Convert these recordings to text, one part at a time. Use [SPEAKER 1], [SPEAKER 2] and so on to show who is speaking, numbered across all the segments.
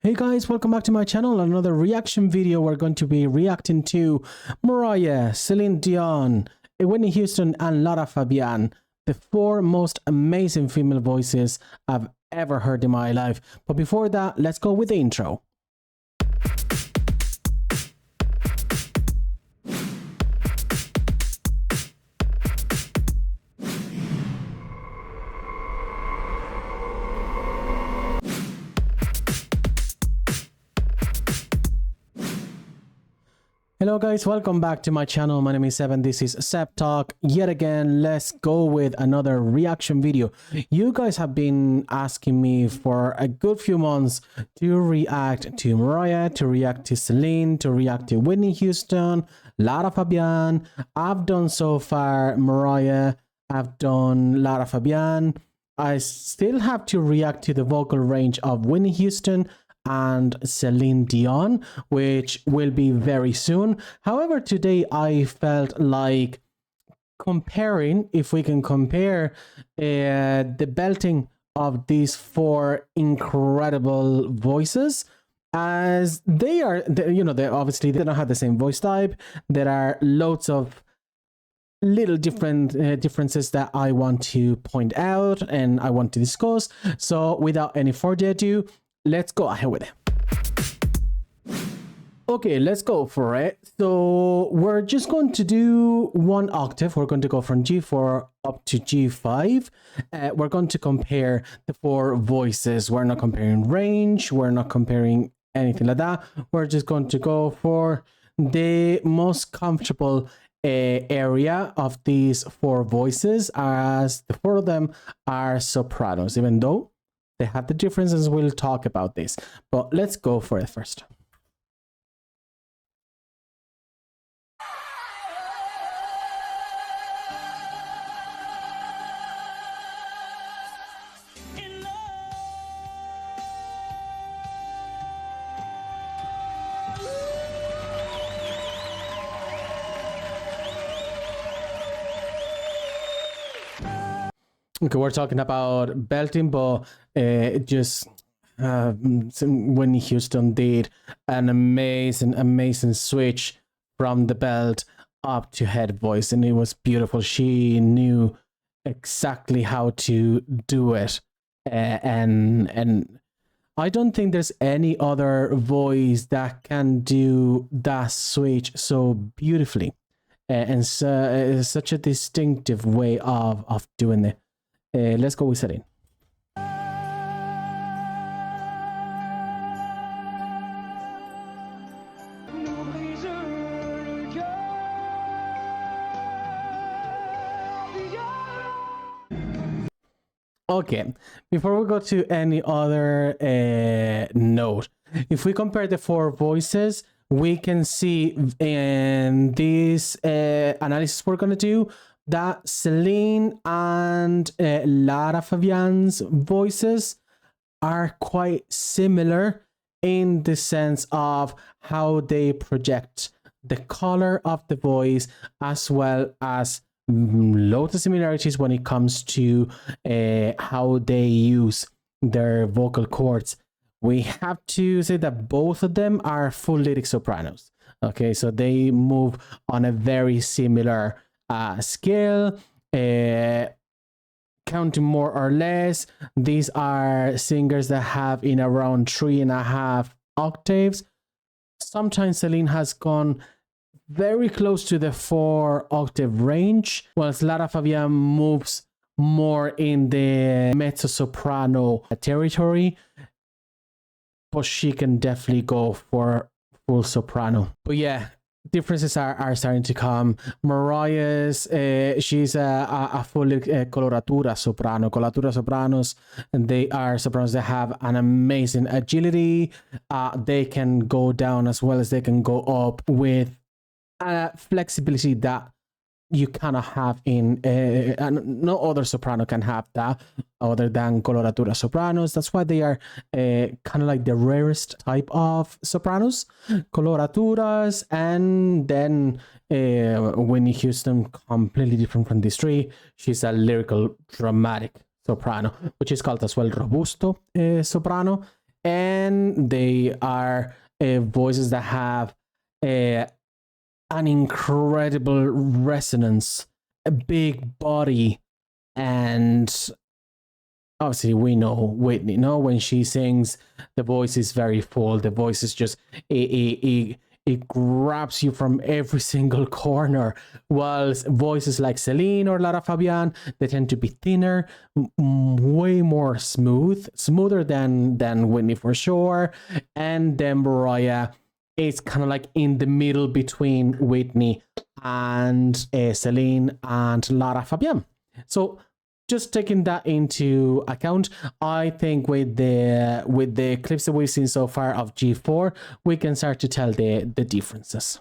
[SPEAKER 1] Hey guys, welcome back to my channel. Another reaction video. We're going to be reacting to Mariah, Celine Dion, Whitney Houston, and Lara Fabian, the four most amazing female voices I've ever heard in my life. But before that, let's go with the intro. Hello guys, welcome back to my channel. My name is Seb and this is Seb Talk. Yet again, let's go with another reaction video. You guys have been asking me for a good few months to react to Mariah, to react to Celine, to react to Whitney Houston, Lara Fabian. I've done so far Mariah, I've done Lara Fabian. I still have to react to the vocal range of Whitney Houston and Celine Dion, which will be very soon. However, today I felt like comparing, if we can compare the belting of these four incredible voices, as they are, they obviously they don't have the same voice type. There are loads of little differences that I want to point out and I want to discuss. So without any further ado, let's go ahead with it. Okay, let's go for it. So we're just going to do one octave. We're going to go from G4 up to G5. We're going to compare the four voices. We're not comparing range. We're not comparing anything like that. We're just going to go for the most comfortable area of these four voices, as the four of them are sopranos, even though they have the differences. We'll talk about this, but let's go for it first. Okay, we're talking about belting, but Whitney Houston did an amazing switch from the belt up to head voice, and it was beautiful. She knew exactly how to do it, and I don't think there's any other voice that can do that switch so beautifully, and so such a distinctive way of doing it. Let's go with Celine. Okay, before we go to any other note, if we compare the four voices, we can see in this analysis we're going to do that Celine and Lara Fabian's voices are quite similar in the sense of how they project the color of the voice, as well as loads of similarities when it comes to how they use their vocal cords. We have to say that both of them are full lyric sopranos. Okay, so they move on a very similar scale, counting more or less. These are singers that have in around 3.5 octaves. Sometimes Celine has gone very close to the 4 octave range, whilst Lara Fabian moves more in the mezzo soprano territory, but she can definitely go for full soprano. But yeah, differences are starting to come. Mariah's she's a full coloratura soprano. Coloratura sopranos, and they are sopranos that have an amazing agility. They can go down as well as they can go up with flexibility that you cannot have in no other soprano can have that other than coloratura sopranos. That's why they are kind of like the rarest type of sopranos, coloraturas. And then Whitney Houston, completely different from these three. She's a lyrical dramatic soprano, which is called as well robusto soprano. and they are voices that have an incredible resonance, a big body, and obviously we know Whitney. No, when she sings, the voice is very full. The voice is just it grabs you from every single corner. Whilst voices like Celine or Lara Fabian, they tend to be thinner, way more smoother than Whitney for sure. And then Mariah is kind of like in the middle between Whitney and Celine and Lara Fabian. So just taking that into account, I think with the clips that we've seen so far of G4, we can start to tell the differences.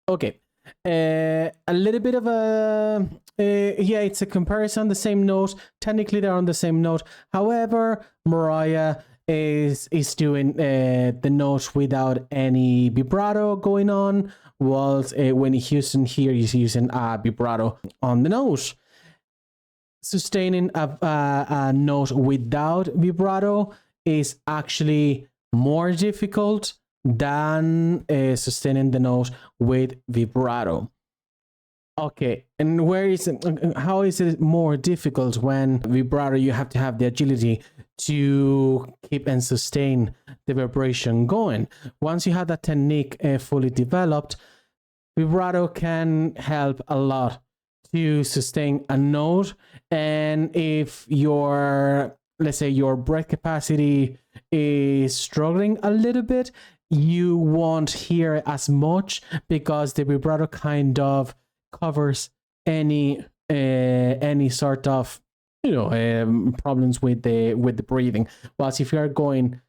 [SPEAKER 1] Okay, a little bit of a yeah, it's a comparison, the same note. Technically they're on the same note. However, Mariah is doing the note without any vibrato going on, whilst Whitney Houston here is using a vibrato on the note. Sustaining a note without vibrato is actually more difficult than sustaining the note with vibrato. Okay, and where is it? How is it more difficult? When vibrato, you have to have the agility to keep and sustain the vibration going. Once you have that technique fully developed, vibrato can help a lot to sustain a note. And if your, let's say, your breath capacity is struggling a little bit, you won't hear as much because the vibrato kind of covers any sort of problems with the breathing. Whilst if you are going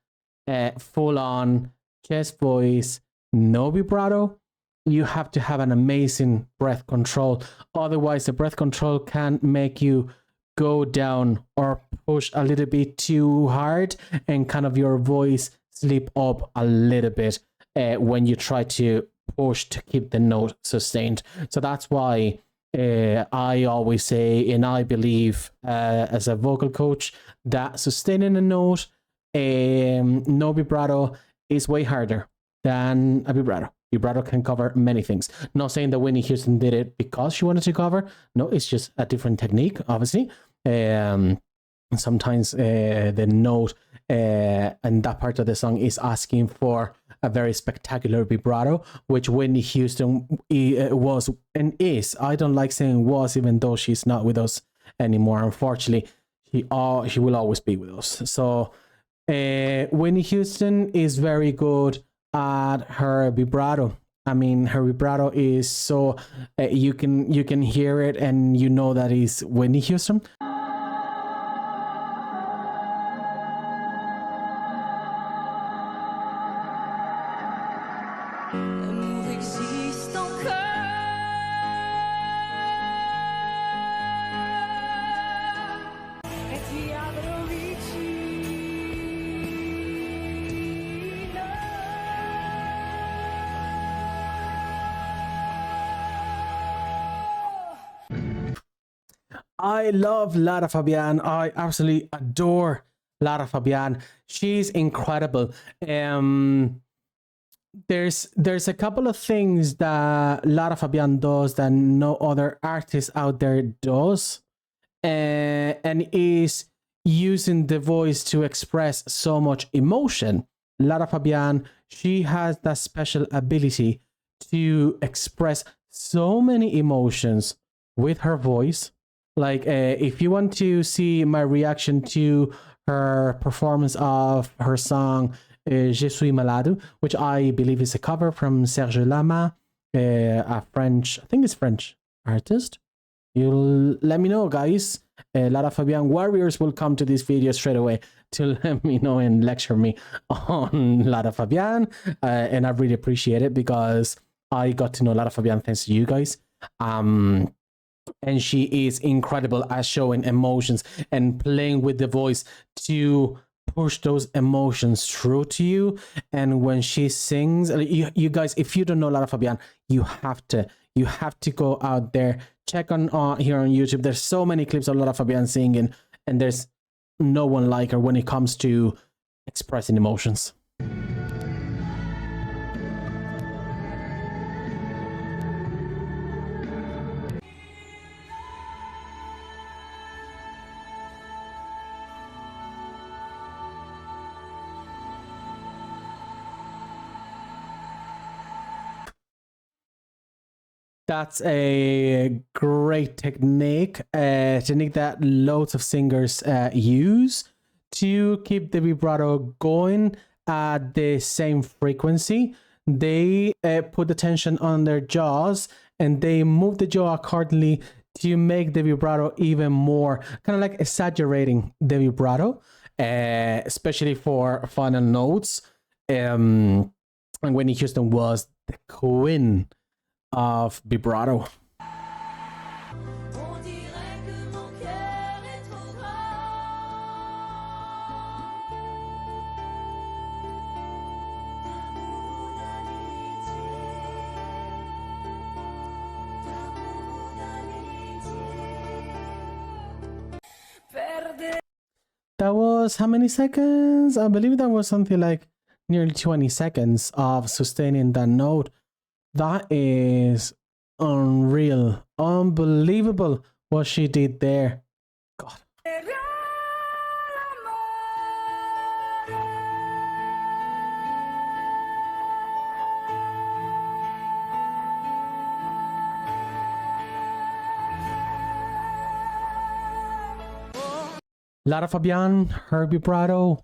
[SPEAKER 1] full on chest voice, no vibrato, you have to have an amazing breath control. Otherwise, the breath control can make you go down or push a little bit too hard, and kind of your voice slip up a little bit when you try to push to keep the note sustained. So that's why I always say, and I believe as a vocal coach, that sustaining a note, no vibrato, is way harder than a vibrato. Vibrato can cover many things. Not saying that Whitney Houston did it because she wanted to cover. No, it's just a different technique, obviously. Sometimes the note and that part of the song is asking for a very spectacular vibrato, which Whitney Houston was and is. I don't like saying was, even though she's not with us anymore. Unfortunately, she will always be with us. So Whitney Houston is very good at her vibrato. I mean, her vibrato is so you can hear it and you know that is Whitney Houston. I love Lara Fabian. I absolutely adore Lara Fabian. She's incredible. There's a couple of things that Lara Fabian does that no other artist out there does, and is using the voice to express so much emotion. Lara Fabian, she has that special ability to express so many emotions with her voice. Like, if you want to see my reaction to her performance of her song Je suis malade, which I believe is a cover from Serge Lama, a French, I think it's French artist. You'll let me know, guys. Lara Fabian warriors will come to this video straight away to let me know and lecture me on Lara Fabian. And I really appreciate it because I got to know Lara Fabian thanks to you guys. And she is incredible at showing emotions and playing with the voice to push those emotions through to you. And when she sings, you guys, if you don't know Lara Fabian, you have to go out there, check on here on YouTube. There's so many clips of Lara Fabian singing, and there's no one like her when it comes to expressing emotions. That's a great technique, technique that loads of singers use to keep the vibrato going at the same frequency. They put the tension on their jaws and they move the jaw accordingly to make the vibrato even more, kind of like exaggerating the vibrato, especially for final notes. And Whitney Houston was the queen of vibrato. That was how many seconds? I believe that was something like nearly 20 seconds of sustaining that note. That is unreal, unbelievable what she did there. God. Lara Fabian, her vibrato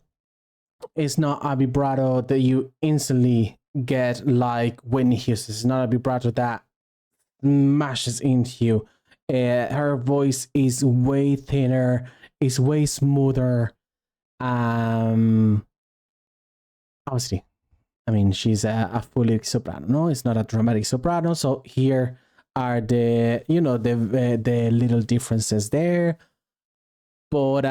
[SPEAKER 1] is not a vibrato that you instantly get like Whitney Houston. It's not a vibrato that smashes into you. Her voice is way thinner, is way smoother. Obviously, I mean, she's a fully soprano. No, it's not a dramatic soprano. So here are the, you know, the little differences there. But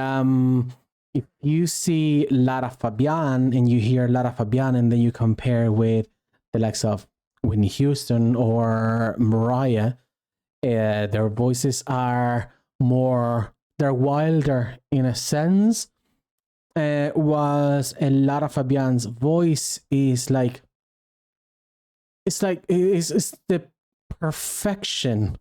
[SPEAKER 1] if you see Lara Fabian and you hear Lara Fabian and then you compare with the likes of Whitney Houston or Mariah, their voices are more, they're wilder in a sense. Was Lara Fabian's voice is like, it's the perfection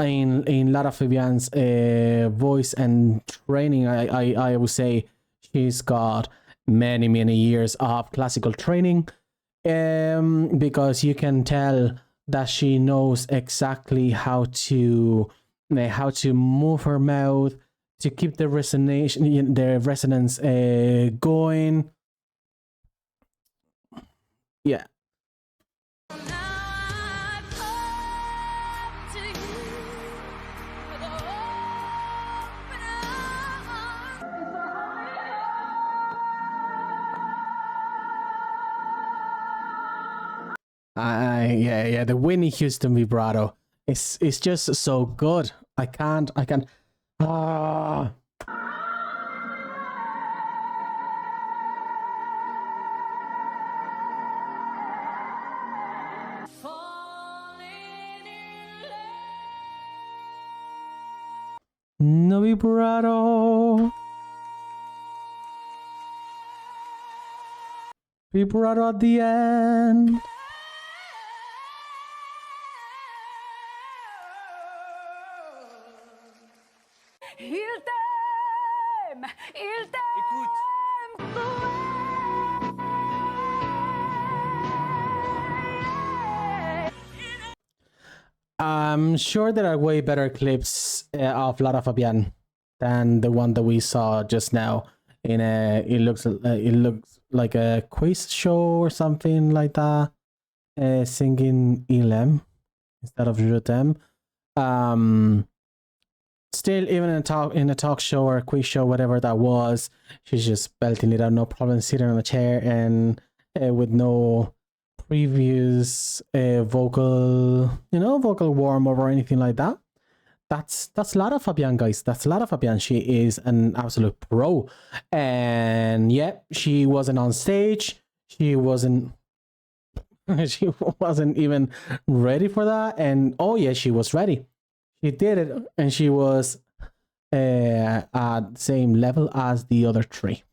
[SPEAKER 1] in Lara Fabian's voice and training. I would say she's got many years of classical training, because you can tell that she knows exactly how to move her mouth to keep the resonance going. Yeah. Yeah, the Whitney Houston vibrato is just so good. I can't. No vibrato. Vibrato at the end. I'm sure there are way better clips of Lara Fabian than the one that we saw just now. In it looks like a quiz show or something like that, singing Ilem instead of Je t'aime. Still, even in a talk show or a quiz show, whatever that was, she's just belting it out, no problem, sitting on a chair and with no previous vocal warm up or anything like that. that's Lara Fabian, guys. That's Lara Fabian. She is an absolute pro. And yeah, she wasn't on stage. She wasn't she wasn't even ready for that. And oh yeah, she was ready. She did it, and she was at the same level as the other three.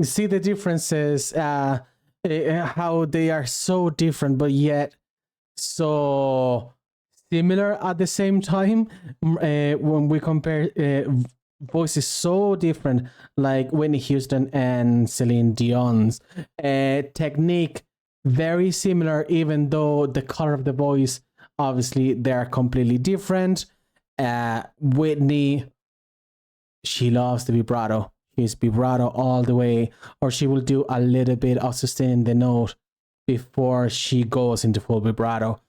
[SPEAKER 1] See the differences, how they are so different, but yet so similar at the same time. When we compare voices so different, like Whitney Houston and Celine Dion's technique, very similar, even though the color of the voice, obviously, they are completely different. Whitney, she loves the vibrato. She's vibrato all the way, or she will do a little bit of sustaining the note before she goes into full vibrato.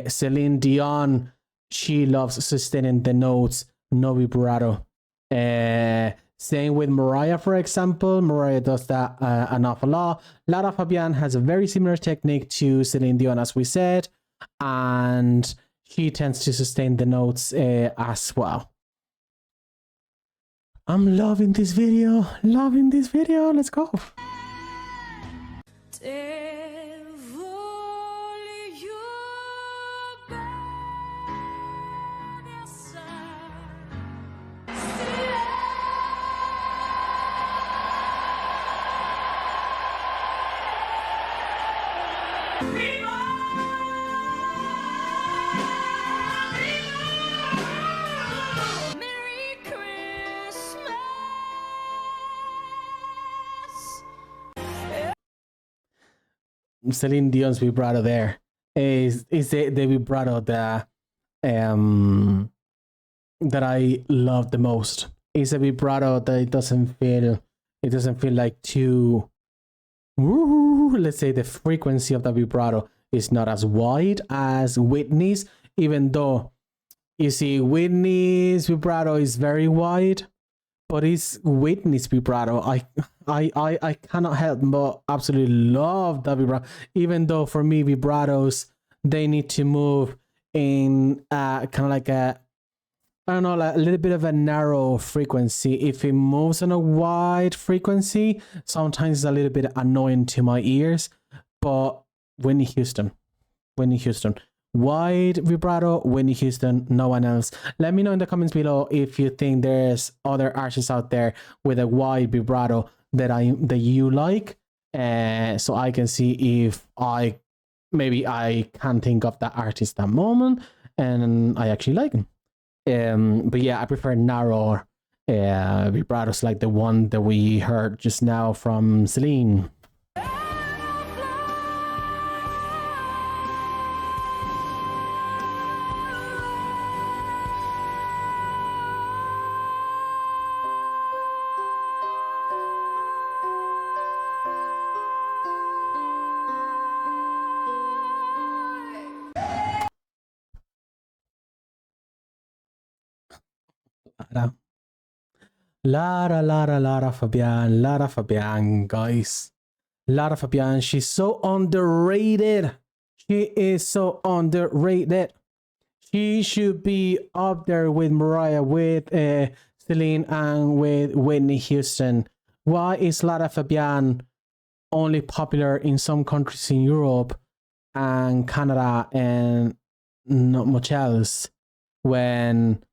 [SPEAKER 1] Celine Dion, she loves sustaining the notes, no vibrato. Same with Mariah, for example. Mariah does that an awful lot. Lara Fabian has a very similar technique to Celine Dion, as we said, and she tends to sustain the notes as well. I'm loving this video. Loving this video. Let's go. Celine Dion's vibrato there is the vibrato that that I love the most. It's a vibrato that it doesn't feel like too, let's say the frequency of the vibrato is not as wide as Whitney's, even though you see Whitney's vibrato is very wide, but it's Whitney's vibrato. I cannot help but absolutely love that vibrato. Even though for me vibratos, they need to move in kind of like a, I don't know, like a little bit of a narrow frequency. If it moves on a wide frequency, sometimes it's a little bit annoying to my ears. But Whitney Houston, wide vibrato, Whitney Houston, no one else. Let me know in the comments below if you think there's other artists out there with a wide vibrato that you like, so I can see if I can think of that artist at the moment and I actually like him. But yeah, I prefer narrow vibratos like the one that we heard just now from Celine. Lara Fabian, guys. Lara Fabian, she's so underrated. She is so underrated. She should be up there with Mariah, with Celine, and with Whitney Houston. Why is Lara Fabian only popular in some countries in Europe and Canada and not much else, when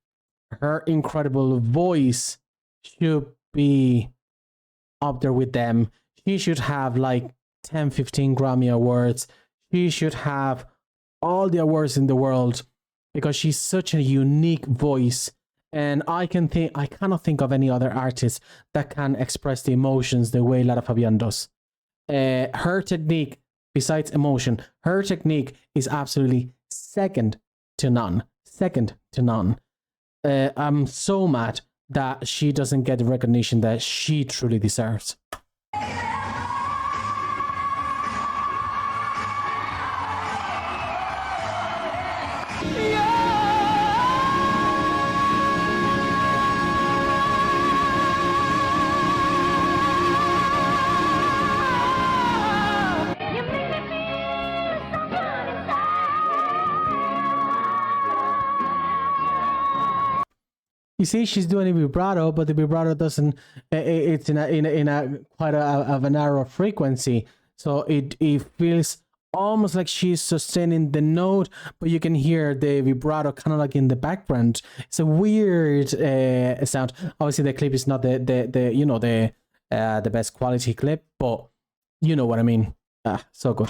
[SPEAKER 1] her incredible voice should be up there with them? She should have like 10-15 Grammy awards. She should have all the awards in the world because she's such a unique voice. And I cannot think of any other artist that can express the emotions the way Lara Fabian does. Her technique, besides emotion, her technique is absolutely second to none. I'm so mad that she doesn't get the recognition that she truly deserves. You see, she's doing a vibrato, but the vibrato doesn't. It's in a quite of a narrow frequency, so it feels almost like she's sustaining the note, but you can hear the vibrato kind of like in the background. It's a weird sound. Obviously, the clip is not the you know the best quality clip, but you know what I mean. So good.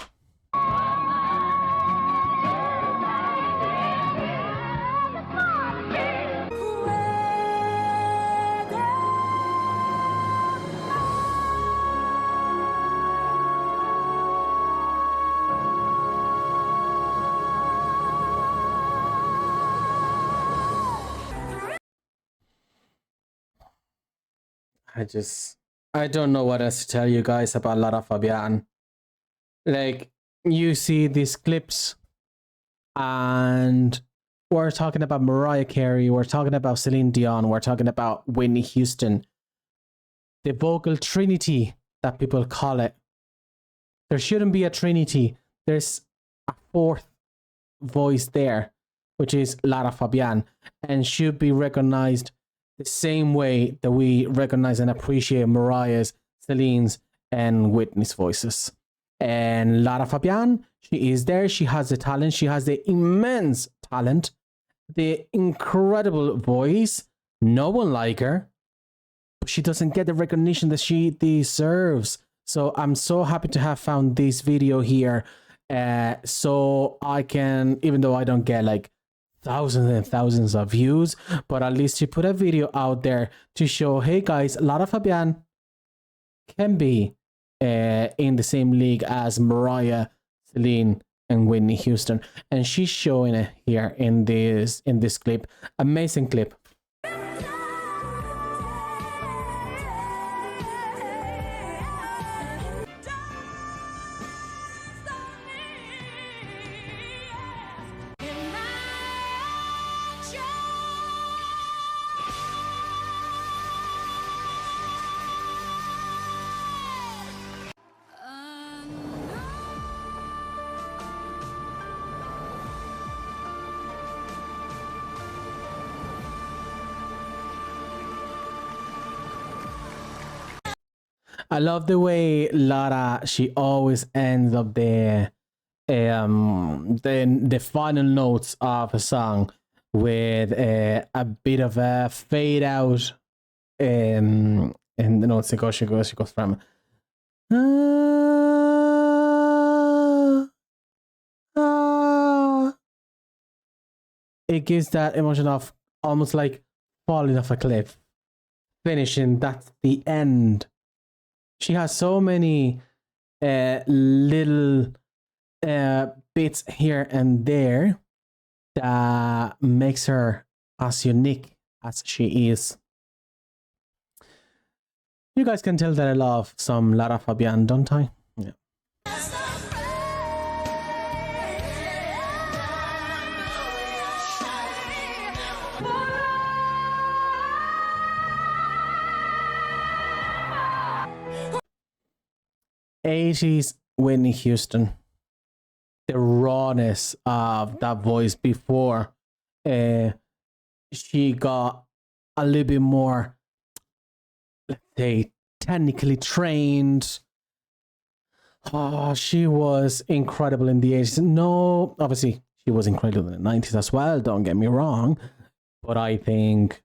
[SPEAKER 1] I don't know what else to tell you guys about Lara Fabian. Like, you see these clips and we're talking about Mariah Carey, we're talking about Celine Dion, we're talking about Whitney Houston. The vocal trinity that people call it. There shouldn't be a trinity. There's a fourth voice there, which is Lara Fabian, and should be recognized the same way that we recognize and appreciate Mariah's, Celine's, and Whitney's voices. And Lara Fabian, she is there. She has the talent. She has the immense talent, the incredible voice. No one like her, but she doesn't get the recognition that she deserves. So I'm so happy to have found this video here. So I can, even though I don't get like thousands and thousands of views, but at least to put a video out there to show, hey guys, Lara Fabian can be in the same league as Mariah, Celine, and Whitney Houston, and she's showing it here in this clip. Amazing clip. I love the way Lara, she always ends up the final notes of a song with a bit of a fade out, and the notes she goes from it gives that emotion of almost like falling off a cliff, finishing. That's the end. She has so many little bits here and there that makes her as unique as she is. You guys can tell that I love some Lara Fabian, don't I? Yeah. 80s Whitney Houston. The rawness of that voice before she got a little bit more, let's say, technically trained. Oh, she was incredible in the 80s. No, obviously, she was incredible in the 90s as well, don't get me wrong. But I think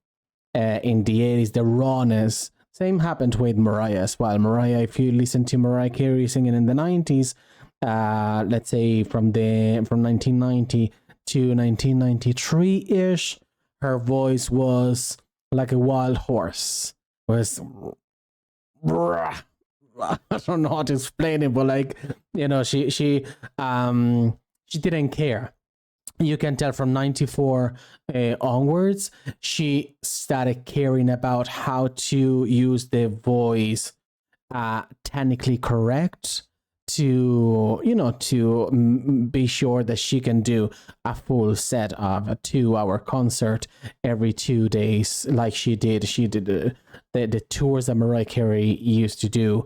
[SPEAKER 1] in the 80s, the rawness, same happened with Mariah as well. Mariah, if you listen to Mariah Carey singing in the 90s, let's say from 1990 to 1993-ish, her voice was like a wild horse. Was I don't know how to explain it, but like, you know, she didn't care. You can tell from 94 onwards, she started caring about how to use the voice technically correct to, you know, to be sure that she can do a full set of a 2-hour concert every 2 days, like she did. She did the tours that Mariah Carey used to do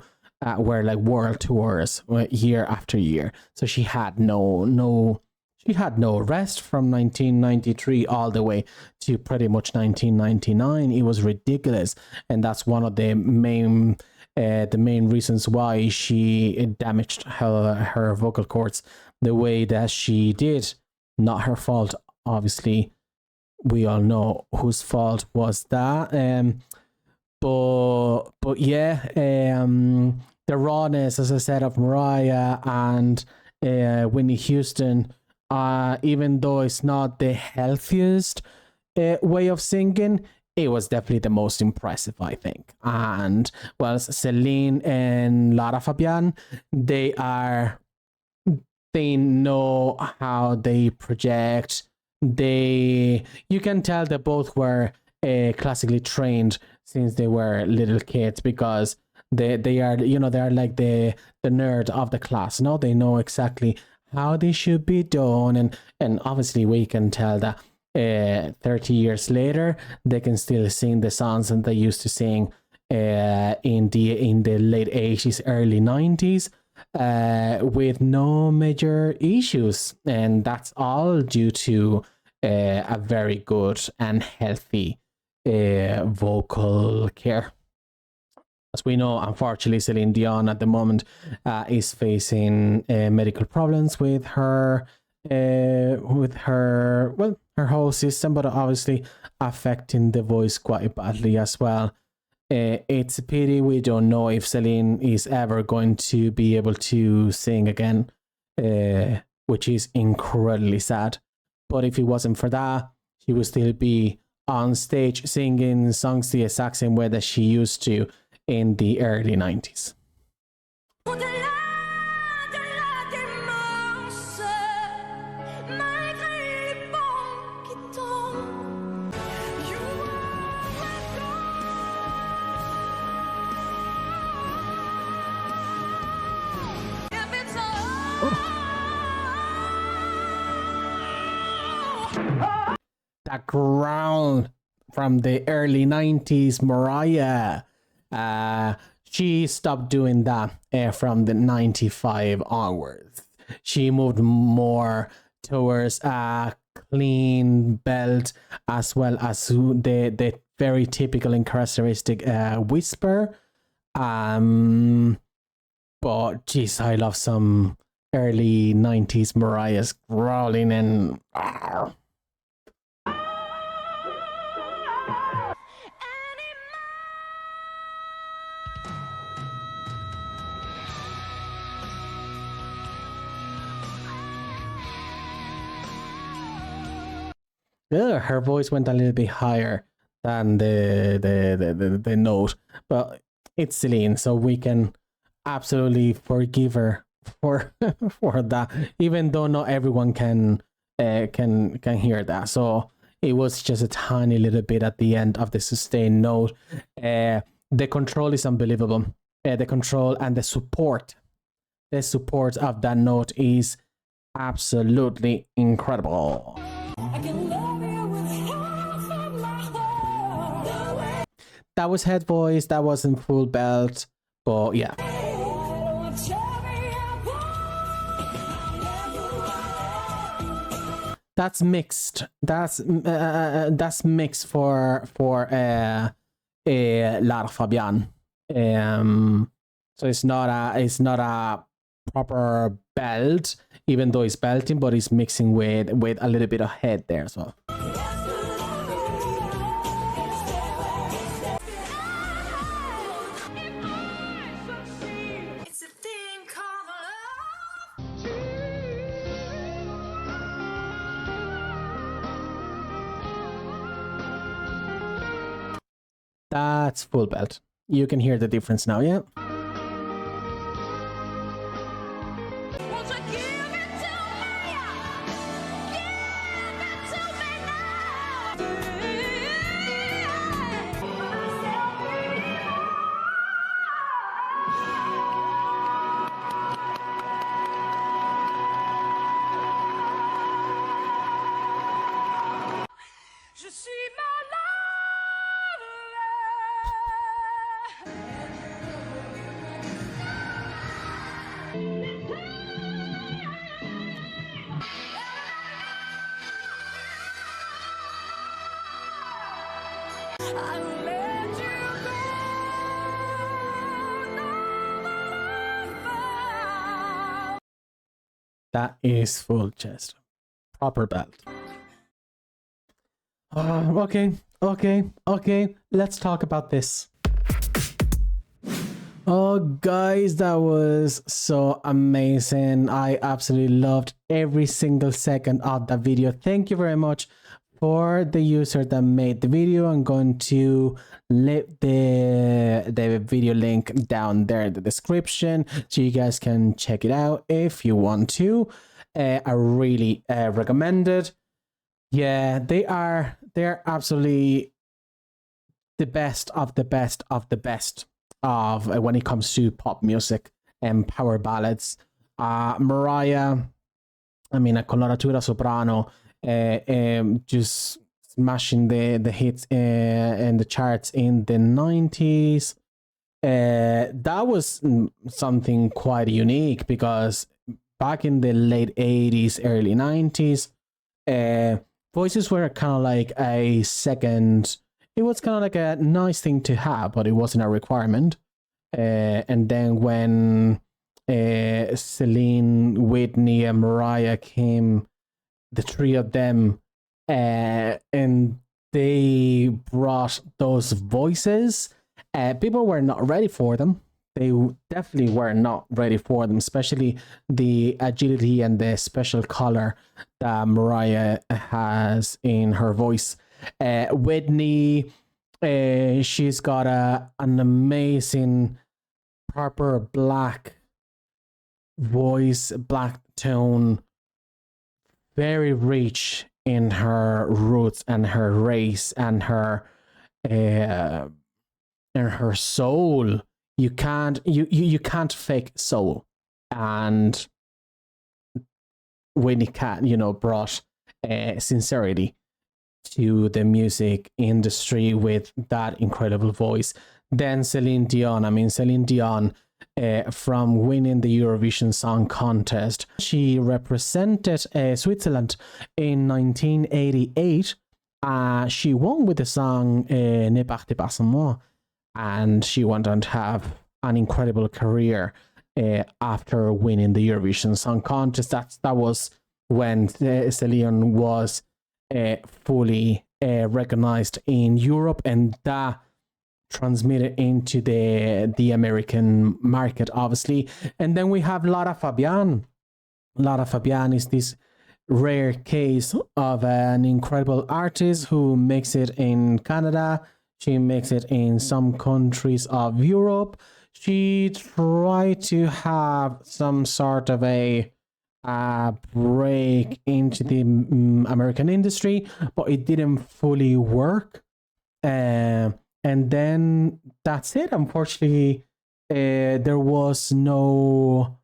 [SPEAKER 1] were like world tours year after year. So she had no she had no rest from 1993 all the way to pretty much 1999. It was ridiculous, and that's one of the main reasons why she damaged her vocal cords the way that she did. Not her fault, obviously. We all know whose fault was that. But yeah, the rawness, as I said, of Mariah and Whitney Houston, even though it's not the healthiest way of singing, it was definitely the most impressive, I think. And well, Celine and Lara Fabian, they know how they project. You can tell they both were classically trained since they were little kids, because they are, you know, they're like the nerd of the class. No, they know exactly how they should be done, and obviously we can tell that 30 years later they can still sing the songs that they used to sing in the late 80s, early 90s, with no major issues, and that's all due to a very good and healthy vocal care. As we know, unfortunately, Celine Dion at the moment is facing medical problems with her whole system, but obviously affecting the voice quite badly as well. It's a pity. We don't know if Celine is ever going to be able to sing again, which is incredibly sad. But if it wasn't for that, she would still be on stage singing songs the exact same way that she used to in the early 90s. That growl from the early 90s, Mariah. She stopped doing that from the 95 onwards. She moved more towards a clean belt, as well as the very typical and characteristic whisper. But geez, I love some early 90s Mariah's growling and her voice went a little bit higher than the note, but it's Celine, so we can absolutely forgive her for for that, even though not everyone can hear that. So it was just a tiny little bit at the end of the sustained note. The control is unbelievable. The control and the support of that note is absolutely incredible. That was head voice, that wasn't full belt, but yeah. That's mixed. That's mixed for Lara Fabian. So it's not a proper belt, even though it's belting, but it's mixing with a little bit of head there as well. That's full belt. You can hear the difference now, yeah?
[SPEAKER 2] I let you go.
[SPEAKER 1] That is full chest. Proper belt. Okay. Let's talk about this. Oh, guys, that was so amazing. I absolutely loved every single second of that video. Thank you very much for the user that made the video. I'm going to leave the video link down there in the description so you guys can check it out if you want to. I really recommend it. Yeah, they're absolutely the best of the best of the best of when it comes to pop music and power ballads. Mariah, I mean, a coloratura soprano, just smashing the hits in the charts in the 90s. That was something quite unique because back in the late 80s, early 90s, voices were kind of like a second. It was kind of like a nice thing to have, but it wasn't a requirement. And then when Celine, Whitney, and Mariah came, the three of them, and they brought those voices, people were not ready for them. They definitely were not ready for them, especially the agility and the special color that Mariah has in her voice. Whitney, she's got an amazing proper black voice, black tone, very rich in her roots and her race and her soul. You can't fake soul, and Whitney brought sincerity to the music industry with that incredible voice. Then Celine Dion, from winning the Eurovision Song Contest, she represented Switzerland in 1988. She won with the song Ne partez pas sans moi, and she went on to have an incredible career after winning the Eurovision Song Contest. That was when Celine was fully recognized in Europe, and that transmitted into the American market, obviously. And then we have Lara Fabian. Lara Fabian is this rare case of an incredible artist who makes it in Canada. She makes it in some countries of Europe. She tried to have some sort of a break into the American industry, but it didn't fully work. And then that's it. Unfortunately, there was no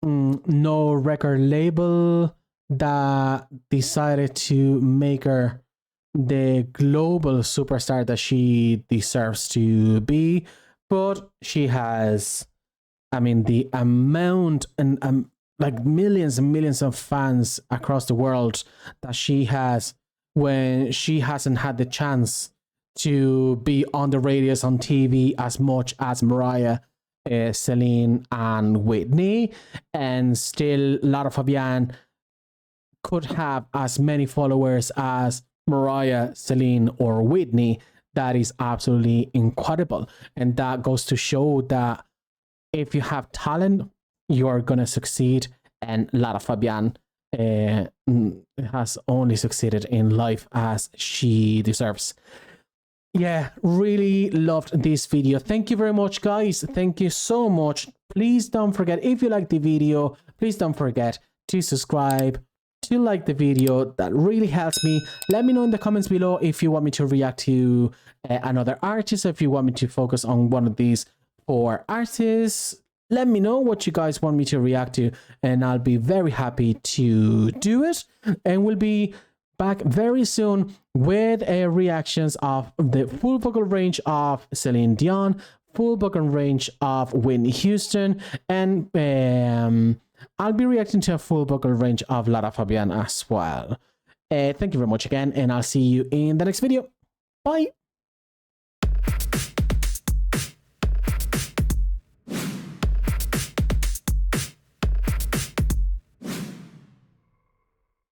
[SPEAKER 1] record label that decided to make her the global superstar that she deserves to be. But she has, the amount and like millions and millions of fans across the world that she has, when she hasn't had the chance to be on the radios, on TV as much as Mariah, Celine, and Whitney. And still, Lara Fabian could have as many followers as Mariah, Celine, or Whitney. That is absolutely incredible. And that goes to show that if you have talent, you're going to succeed. And Lara Fabian has only succeeded in life as she deserves. Yeah, really loved this video. Thank you very much, guys. Thank you so much. Please don't forget, if you like the video, please don't forget to subscribe, to like the video. That really helps me. Let me know in the comments below if you want me to react to another artist, if you want me to focus on one of these 4 artists. Let me know what you guys want me to react to, and I'll be very happy to do it. And we'll be back very soon with reactions of the full vocal range of Celine Dion, full vocal range of Whitney Houston, and I'll be reacting to a full vocal range of Lara Fabian as well. Thank you very much again, and I'll see you in the next video. Bye!